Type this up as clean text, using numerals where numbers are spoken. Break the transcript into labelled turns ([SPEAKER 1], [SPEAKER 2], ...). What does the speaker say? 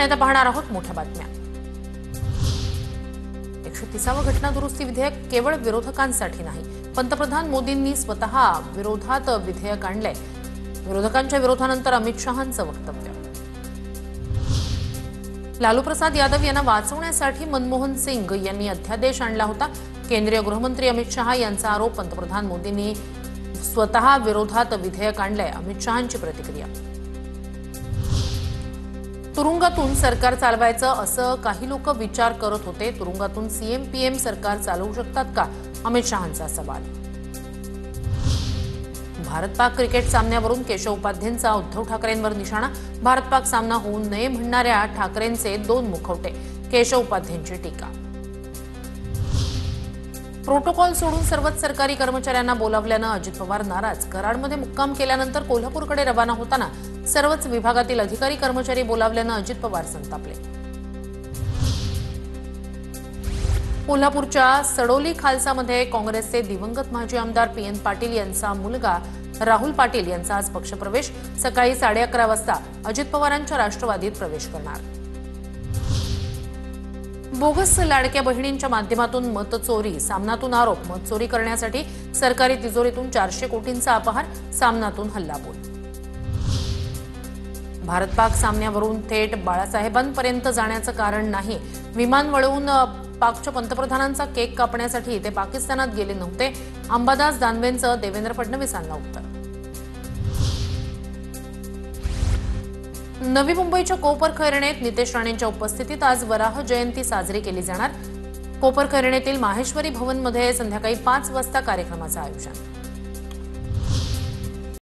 [SPEAKER 1] आणि आता पाहणार आहोत मोठ्या बातम्या। 130वे घटना दुरुस्ती विधेयक केवळ विरोधकांसाठी नाही, पंतप्रधान मोदींनी स्वतः विरोधात विधेयक आणले। विरोधकांच्या विरोधानंतर अमित शहांचं वक्तव्य। लालू प्रसाद यादव यांना वाचवण्यासाठी मनमोहन सिंग यांनी अध्यादेश आणला होता। केंद्रीय गृहमंत्री अमित शहा यांचा आरोप, पंतप्रधान मोदींनी स्वतः विरोधात विधेयक आणले। अमित शहांची प्रतिक्रिया। तुरुंगातून सरकार चालवायचं असं काही लोक विचार करत होते, तुरुंगातून सीएम पीएम सरकार चालवू शकतात का, अमित शहांचा सवाल। भारत पाक क्रिकेट सामन्यावरून केशव उपाध्येंचा उद्धव ठाकरेंवर निशाणा। भारत पाक सामना होऊ नये म्हणणाऱ्या ठाकरेंचे 2 मुखवटे, केशव उपाध्येंची टीका। प्रोटोकॉल सोडून सर्वच सरकारी कर्मचाऱ्यांना बोलावल्यानं अजित पवार नाराज। कराडमध्ये मुक्काम केल्यानंतर कोल्हापूरकडे रवाना होताना सर्वच विभागातील अधिकारी कर्मचारी बोलावल्यानं अजित पवार संतापले। कोल्हापूरच्या सडोली खालसामध्ये काँग्रेसचे दिवंगत माजी आमदार पीएन पाटील यांचा मुलगा राहुल पाटील यांचा आज पक्षप्रवेश। सकाळी 11:30 वाजता अजित पवारांच्या राष्ट्रवादीत प्रवेश करणार। बोगस लाडक्या बहिणींच्या माध्यमातून मतचोरी, सामनातून आरोप। मतचोरी करण्यासाठी सरकारी तिजोरीतून 400 कोटींचा अपहार, सामनातून हल्लाबोल। भारत पाक सामन्यावरून थेट बाळासाहेबांपर्यंत जाण्याचं कारण नाही। विमान वळवून पाकच्या पंतप्रधानांचा केक कापण्यासाठी ते पाकिस्तानात गेले नव्हते, अंबादास दानवेंचं देवेंद्र फडणवीसांना उत्तर। नवी मुंबईच्या कोपरखैरण्यात नितेश राणेंच्या उपस्थितीत आज वराह जयंती साजरी केली जाणार। कोपरखैरण्यातील माहेश्वरी भवनमध्ये संध्याकाळी 5 वाजता कार्यक्रमाचं आयोजन।